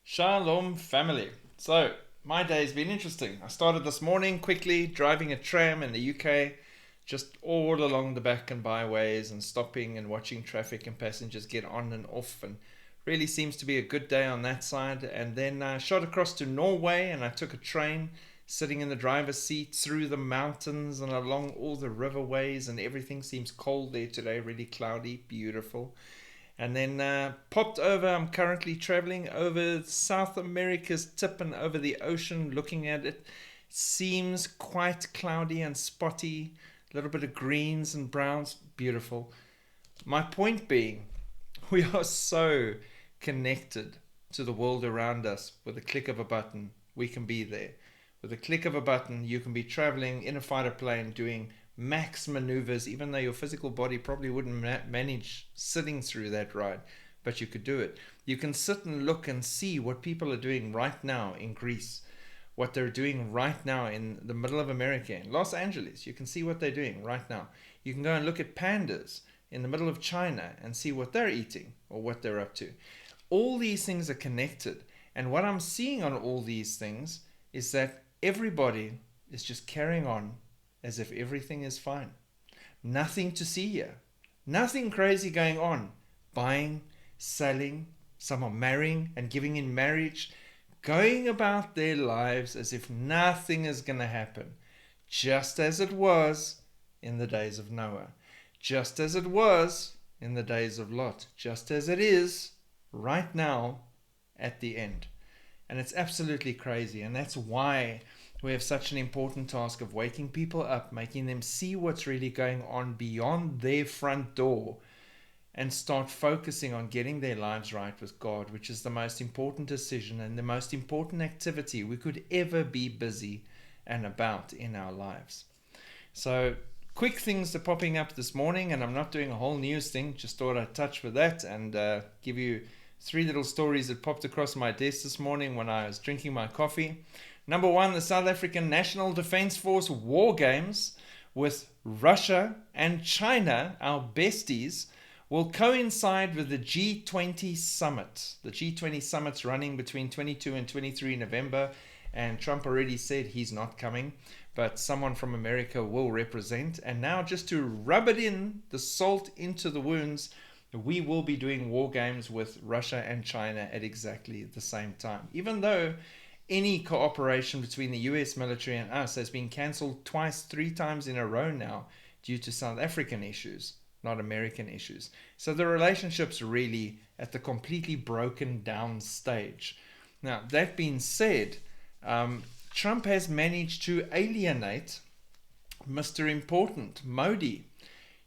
Shalom family. So, my day's been interesting. I started this morning quickly driving a tram in the UK, just all along the back and byways and stopping and watching traffic and passengers get on and off, and really seems to be a good day on that side. And then I shot across to Norway and I took a train sitting in the driver's seat through the mountains and along all the riverways, and everything seems cold there today, really cloudy, beautiful. And then popped over. I'm currently traveling over South America's tip and over the ocean, looking at it. Seems quite cloudy and spotty, a little bit of greens and browns, beautiful. My point being, we are so connected to the world around us. With a click of a button, we can be there. With a click of a button, you can be traveling in a fighter plane doing max maneuvers, even though your physical body probably wouldn't manage sitting through that ride, but you could do it. You can sit and look and see what people are doing right now in Greece, what they're doing right now in the middle of America, in Los Angeles. You can see what they're doing right now. You can go and look at pandas in the middle of China and see what they're eating or what they're up to. All these things are connected, and what I'm seeing on all these things is that everybody is just carrying on as if everything is fine. Nothing to see here. Nothing crazy going on. Buying, selling, some are marrying and giving in marriage, going about their lives as if nothing is going to happen. Just as it was in the days of Noah. Just as it was in the days of Lot. Just as it is right now at the end. And it's absolutely crazy. And that's why we have such an important task of waking people up, making them see what's really going on beyond their front door, and start focusing on getting their lives right with God, which is the most important decision and the most important activity we could ever be busy and about in our lives. So, quick things are popping up this morning, and I'm not doing a whole news thing, just thought I'd touch with that and give you three little stories that popped across my desk this morning when I was drinking my coffee. Number one, the South African National Defence Force War Games with Russia and China, our besties, will coincide with the G20 summit. The G20 summit's running between 22 and 23 November, and Trump already said he's not coming, but someone from America will represent. And now, just to rub it in, the salt into the wounds, we will be doing war games with Russia and China at exactly the same time. Even though any cooperation between the US military and us has been cancelled twice, three times in a row now due to South African issues, not American issues. So the relationship's really at the completely broken down stage. Now, that being said, Trump has managed to alienate Mr. Important, Modi.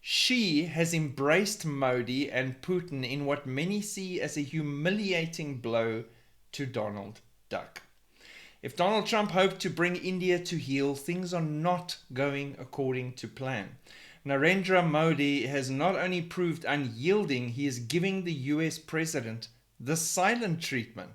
She has embraced Modi and Putin in what many see as a humiliating blow to Donald Duck. If Donald Trump hoped to bring India to heel, things are not going according to plan. Narendra Modi has not only proved unyielding, he is giving the US president the silent treatment.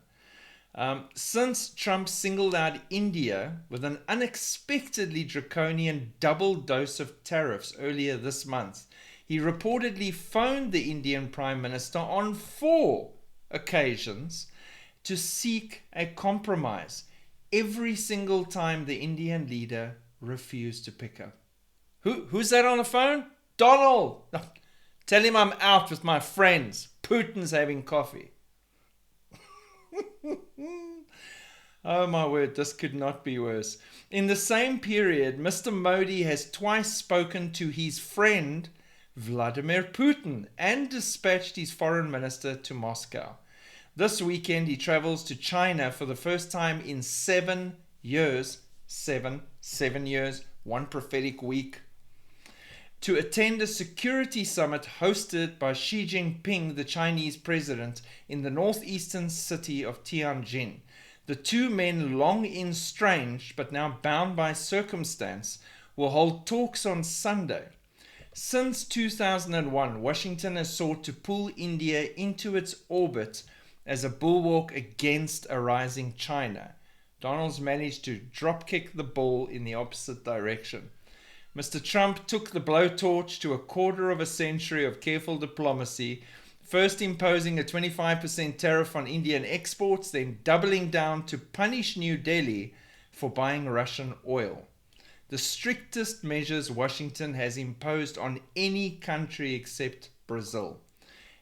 Since Trump singled out India with an unexpectedly draconian double dose of tariffs earlier this month, he reportedly phoned the Indian Prime Minister on 4 occasions to seek a compromise. Every single time the Indian leader refused to pick up. Who's that on the phone? Donald! Tell him I'm out with my friends. Putin's having coffee. Oh my word, this could not be worse. In the same period, Mr. Modi has twice spoken to his friend Vladimir Putin and dispatched his foreign minister to Moscow. This weekend he travels to China for the first time in 7 years, 7 years, one prophetic week, to attend a security summit hosted by Xi Jinping, the Chinese president, in the northeastern city of Tianjin. The two men, long estranged but now bound by circumstance, will hold talks on Sunday. Since 2001, Washington has sought to pull India into its orbit as a bulwark against a rising China. Donald's managed to dropkick the ball in the opposite direction. Mr. Trump took the blowtorch to a quarter of a century of careful diplomacy First imposing a 25% tariff on Indian exports, then doubling down to punish New Delhi for buying Russian oil. The strictest measures Washington has imposed on any country except Brazil.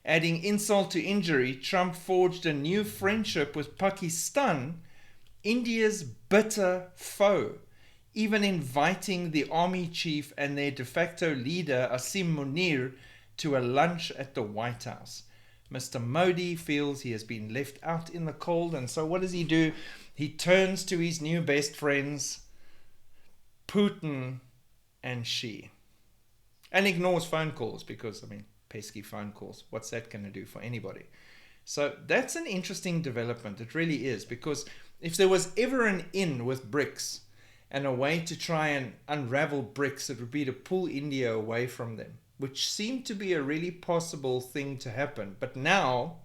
Adding insult to injury, Trump forged a new friendship with Pakistan, India's bitter foe, even inviting the army chief and their de facto leader, Asim Munir, to a lunch at the White House. Mr. Modi feels he has been left out in the cold, and so what does he do? He turns to his new best friends, Putin and Xi, and ignores phone calls because, pesky phone calls. What's that going to do for anybody? So that's an interesting development. It really is, because if there was ever an in with BRICS and a way to try and unravel BRICS, it would be to pull India away from them, which seemed to be a really possible thing to happen. But now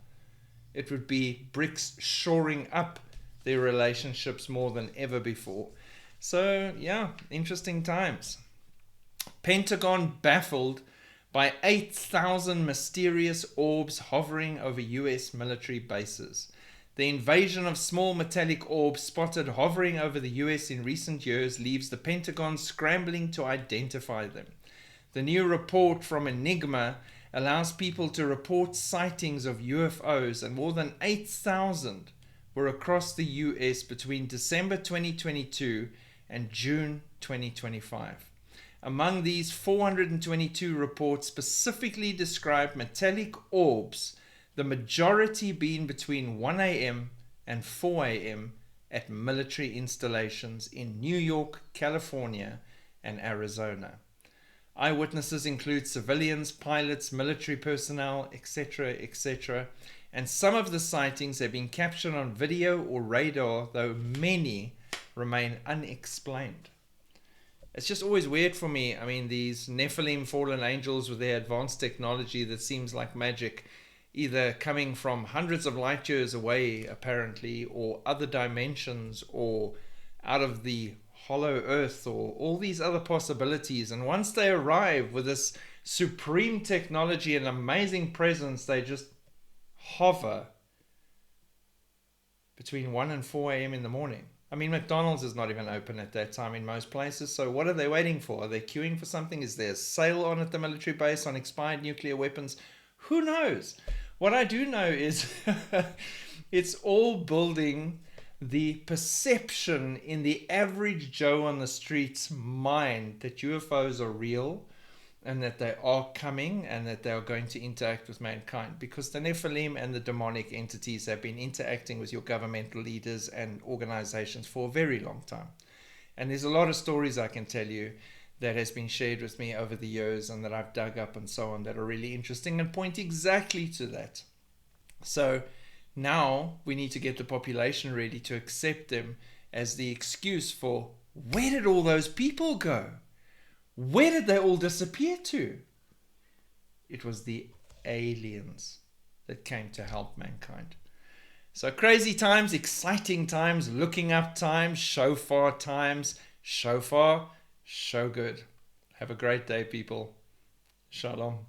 it would be BRICS shoring up their relationships more than ever before. So yeah, interesting times. Pentagon baffled by 8,000 mysterious orbs hovering over US military bases. The invasion of small metallic orbs spotted hovering over the US in recent years leaves the Pentagon scrambling to identify them. The new report from Enigma allows people to report sightings of UFOs, and more than 8,000 were across the US between December 2022 and June 2025. Among these, 422 reports specifically describe metallic orbs, the majority being between 1 a.m. and 4 a.m. at military installations in New York, California, and Arizona. Eyewitnesses include civilians, pilots, military personnel, etc., etc., and some of the sightings have been captured on video or radar, though many remain unexplained. It's just always weird for me. These Nephilim fallen angels with their advanced technology that seems like magic, either coming from hundreds of light years away, apparently, or other dimensions, or out of the hollow earth, or all these other possibilities. And once they arrive with this supreme technology and amazing presence, they just hover between 1 and 4 a.m. in the morning. McDonald's is not even open at that time in most places, so what are they waiting for? Are they queuing for something? Is there a sale on at the military base on expired nuclear weapons? Who knows? What I do know is it's all building the perception in the average Joe on the street's mind that UFOs are real, and that they are coming, and that they are going to interact with mankind, because the Nephilim and the demonic entities have been interacting with your governmental leaders and organizations for a very long time. And there's a lot of stories I can tell you that has been shared with me over the years and that I've dug up and so on, that are really interesting and point exactly to that. So now we need to get the population ready to accept them as the excuse for, where did all those people go? Where did they all disappear to? It was the aliens that came to help mankind. So crazy times, exciting times, looking up times, shofar times. Shofar, show good. Have a great day, people. Shalom.